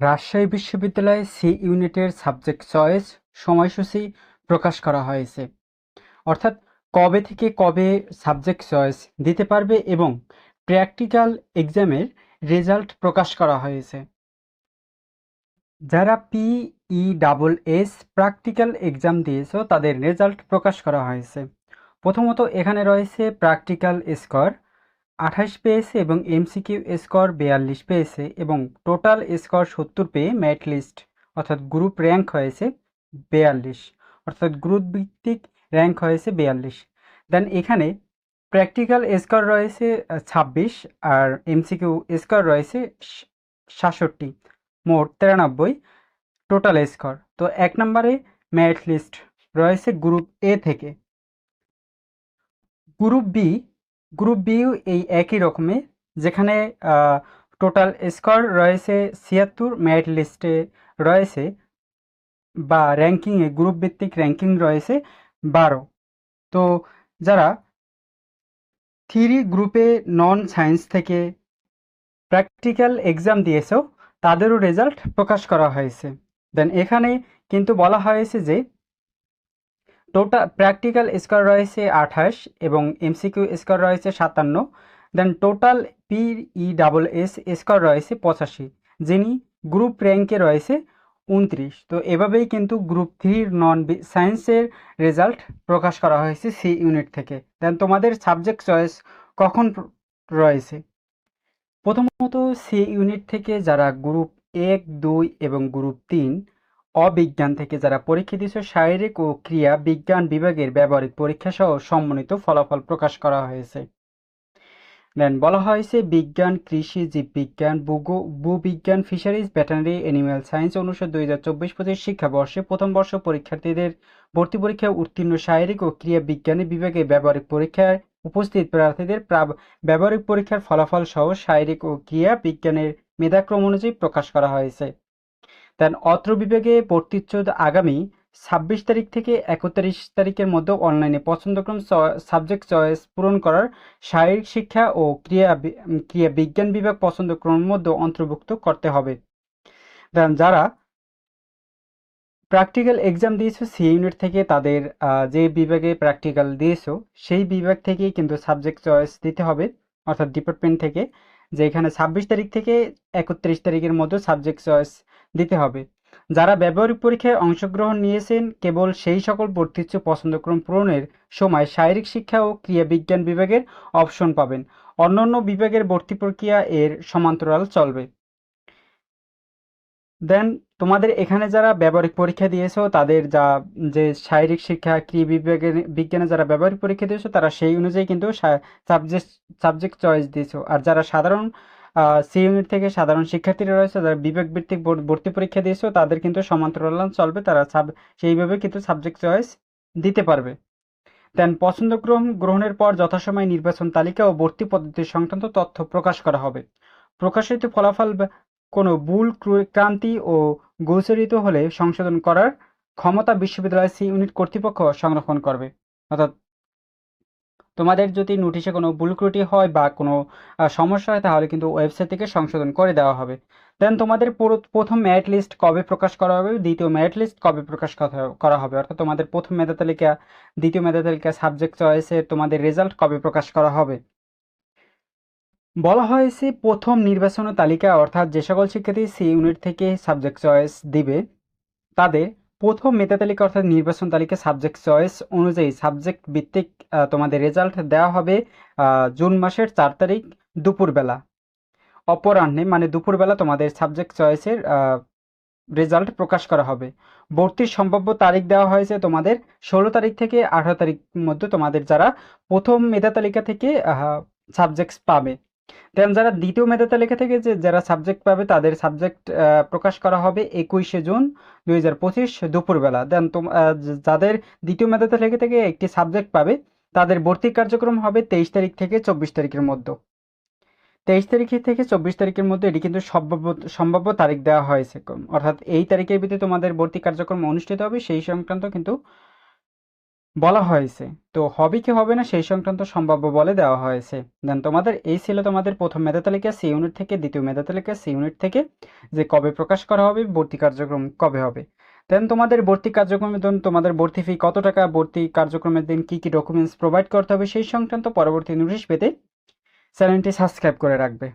রাজশাহী বিশ্ববিদ্যালয়ে সি ইউনিটের subject choice সময়সূচি প্রকাশ করা হয়েছে। অর্থাৎ কবে থেকে কবে সাবজেক্ট চয়েস দিতে পারবে এবং প্র্যাকটিক্যাল এক্সামের রেজাল্ট প্রকাশ করা হয়েছে। যারা PESS প্র্যাকটিক্যাল এক্সাম দিয়েছো তাদের রেজাল্ট প্রকাশ করা হয়েছে। প্রথমত এখানে রয়েছে প্র্যাকটিক্যাল স্কোর 28 পেয়েছে এবং এমসিকিউ স্কোর 42 পেয়েছে এবং টোটাল স্কোর 70 পেয়ে মেরিট লিস্ট অর্থাৎ গ্রুপ র্যাঙ্ক হয়েছে 42, অর্থাৎ গ্রুপ ভিত্তিক র্যাঙ্ক হয়েছে 42। দেন এখানে প্র্যাকটিক্যাল স্কোর রয়েছে 26 আর এমসিকিউ স্কোর রয়েছে 67, মোট 93 টোটাল স্কোর। তো 1 নম্বরে মেরিট লিস্ট রয়েছে গ্রুপ এ থেকে। গ্রুপ বিও এই একই রকমের, যেখানে টোটাল স্কোর রয়েছে 76, মেরিট লিস্টে রয়েছে বা র্যাঙ্কিংয়ে গ্রুপ ভিত্তিক র্যাঙ্কিং রয়েছে 12। তো যারা 3 গ্রুপে নন সায়েন্স থেকে প্র্যাকটিক্যাল এক্সাম দিয়েছো তাদেরও রেজাল্ট প্রকাশ করা হয়েছে। দেন এখানে কিন্তু বলা হয়েছে যে টোটাল প্র্যাকটিক্যাল স্কোর রয়েছে 28 এবং এমসিকিউ স্কোর রয়েছে 57। দেন টোটাল PESS স্কোর রয়েছে 85, যিনি গ্রুপ র্যাঙ্কে রয়েছে 29। তো এভাবেই কিন্তু গ্রুপ 3 নন সায়েন্সের রেজাল্ট প্রকাশ করা হয়েছে সি ইউনিট থেকে। দেন তোমাদের সাবজেক্ট চয়েস কখন রয়েছে? প্রথমত সি ইউনিট থেকে যারা গ্রুপ 1, 2 এবং গ্রুপ 3 অবিজ্ঞান থেকে যারা পরীক্ষা দিয়েছে শারীরিক ও ক্রিয়া বিজ্ঞান বিভাগের ব্যবহারিক পরীক্ষা সহ সম্মানিত ফলাফল প্রকাশ করা হয়েছে। দেন বলা হয়েছে বিজ্ঞান, কৃষি, জীববিজ্ঞান, ভূবিজ্ঞান, ফিশারিজ, ভেটেরিনারি, অ্যানিম্যাল সায়েন্স অনুষদ 2024-25 শিক্ষাবর্ষে প্রথম বর্ষ পরীক্ষার্থীদের ভর্তি পরীক্ষায় উত্তীর্ণ শারীরিক ও ক্রিয়া বিজ্ঞানী বিভাগে ব্যবহারিক পরীক্ষায় উপস্থিত প্রার্থীদের ব্যবহারিক পরীক্ষার ফলাফল সহ শারীরিক ও ক্রিয়া বিজ্ঞানের মেধাক্রম অনুযায়ী প্রকাশ করা হয়েছে। দেন অত্র বিভাগে ভর্তিচ্ছুদ আগামী 26 তারিখ থেকে 31 তারিখের মধ্যে অনলাইনে পছন্দক্রম সাবজেক্ট চয়েস পূরণ করার শারীরিক শিক্ষা ও ক্রিয়া বিজ্ঞান বিভাগ পছন্দক্রমের মধ্যে অন্তর্ভুক্ত করতে হবে। দেন যারা প্র্যাকটিক্যাল এক্সাম দিয়েছো সি ইউনিট থেকে তাদের যে বিভাগে প্র্যাকটিক্যাল দিয়েছো সেই বিভাগ থেকেই কিন্তু সাবজেক্ট চয়েস দিতে হবে, অর্থাৎ ডিপার্টমেন্ট থেকে, যে এখানে 26 তারিখ থেকে 31 তারিখের মধ্যে সাবজেক্ট চয়েস দিতে হবে। যারা ব্যবহারিক পরীক্ষায় অংশগ্রহণ নিয়েছেন কেবল সেই সকল ভর্তিচ্ছু পছন্দক্রম পূরণের সময় শারীরিক শিক্ষা ও ক্রিয়া বিজ্ঞান বিভাগের অপশন পাবেন। অন্যান্য বিভাগের ভর্তি প্রক্রিয়া এর সমান্তরাল চলবে। দেন তোমাদের এখানে যারা ব্যবহারিক পরীক্ষা দিয়েছো তাদের যে শারীরিক শিক্ষা ক্রিয়া বিজ্ঞানে যারা ব্যবহারিক পরীক্ষা দিয়েছো তারা সেই অনুযায়ী কিন্তু সাবজেক্ট চয়েস দিয়েছো। আর যারা সাধারণ সি ইউনিট থেকে সাধারণ শিক্ষার্থীরা রয়েছে যারা বিভাগ ভিত্তিক ভর্তি পরীক্ষা দিয়েছো তাদের কিন্তু সমান্তরাল চলবে, তারা সেইভাবে কিন্তু সাবজেক্ট চয়েস দিতে পারবে। দেন পছন্দক্রম গ্রহণের পর যথাসময়ে নির্বাচন তালিকা ও ভর্তি পদ্ধতি সংক্রান্ত তথ্য প্রকাশ করা হবে। প্রকাশিত ফলাফল কোনো ভুল ক্রান্তি ও গোচরিত হলে সংশোধন করার ক্ষমতা বিশ্ববিদ্যালয় সি ইউনিট কর্তৃপক্ষ সংরক্ষণ করবে। অর্থাৎ তোমাদের যদি নোটিশে কোনো ভুল ত্রুটি হয় বা কোনো সমস্যা হয় তাহলে কিন্তু ওয়েবসাইট থেকে সংশোধন করে দেওয়া হবে। দেন তোমাদের প্রথম মেরিট লিস্ট কবে প্রকাশ করা হবে, দ্বিতীয় মেরিট লিস্ট কবে প্রকাশ করা হবে, অর্থাৎ তোমাদের প্রথম মেধা তালিকা, দ্বিতীয় মেধা তালিকা, সাবজেক্ট চয়েসে তোমাদের রেজাল্ট কবে প্রকাশ করা হবে। বলা হয়েছে প্রথম নির্বাচন তালিকা, অর্থাৎ যে সকল শিক্ষার্থী সি ইউনিট থেকে সাবজেক্ট চয়েস দিবে তাদের প্রথম মেধা তালিকা অর্থাৎ নির্বাচন তালিকা সাবজেক্ট চয়েস অনুযায়ী সাবজেক্ট ভিত্তিক তোমাদের রেজাল্ট দেওয়া হবে জুন মাসের 4 তারিখ দুপুরবেলা অপরাহ্নে, মানে দুপুরবেলা তোমাদের সাবজেক্ট চয়েসের রেজাল্ট প্রকাশ করা হবে। ভর্তির সম্ভাব্য তারিখ দেওয়া হয়েছে তোমাদের 16 তারিখ থেকে 18 তারিখ মধ্যে তোমাদের যারা প্রথম মেধা তালিকা থেকে সাবজেক্টস পাবে। দেন যারা দ্বিতীয় মেধা তালিকা থেকে যারা সাবজেক্ট পাবে তাদের সাবজেক্ট প্রকাশ করা হবে 21 জুন 2025 দুপুরবেলা। দেন যাদের দ্বিতীয় মেধা তালিকা থেকে একটি সাবজেক্ট পাবে তাদের ভর্তি কার্যক্রম হবে 23 তারিখ থেকে 24 তারিখের মধ্যে। 23 তারিখ থেকে 24 তারিখের মধ্যে এটি কিন্তু সম্ভাব্য তারিখ দেওয়া হয়েছে, অর্থাৎ এই তারিখের ভিতরে তোমাদের ভর্তি কার্যক্রম অনুষ্ঠিত হবে সেই সংক্রান্ত কিন্তু বলা হয়েছে। তো হবে কি হবে না সেই সংক্রান্ত সম্ভাব্য বলে দেওয়া হয়েছে। দেন তোমাদের এই ছিল তোমাদের প্রথম মেধা তালিকা সি ইউনিট থেকে, দ্বিতীয় মেধা তালিকা সি ইউনিট থেকে, যে কবে প্রকাশ করা হবে, ভর্তি কার্যক্রম কবে হবে। দেন তোমাদের ভর্তি কার্যক্রমের দিন তোমাদের ভর্তি ফি কত টাকা, ভর্তি কার্যক্রমের দিন কি কি ডকুমেন্টস প্রোভাইড করতে হবে সেই সংক্রান্ত পরবর্তী নোটিশ পেতে চ্যানেলটি সাবস্ক্রাইব করে রাখবে।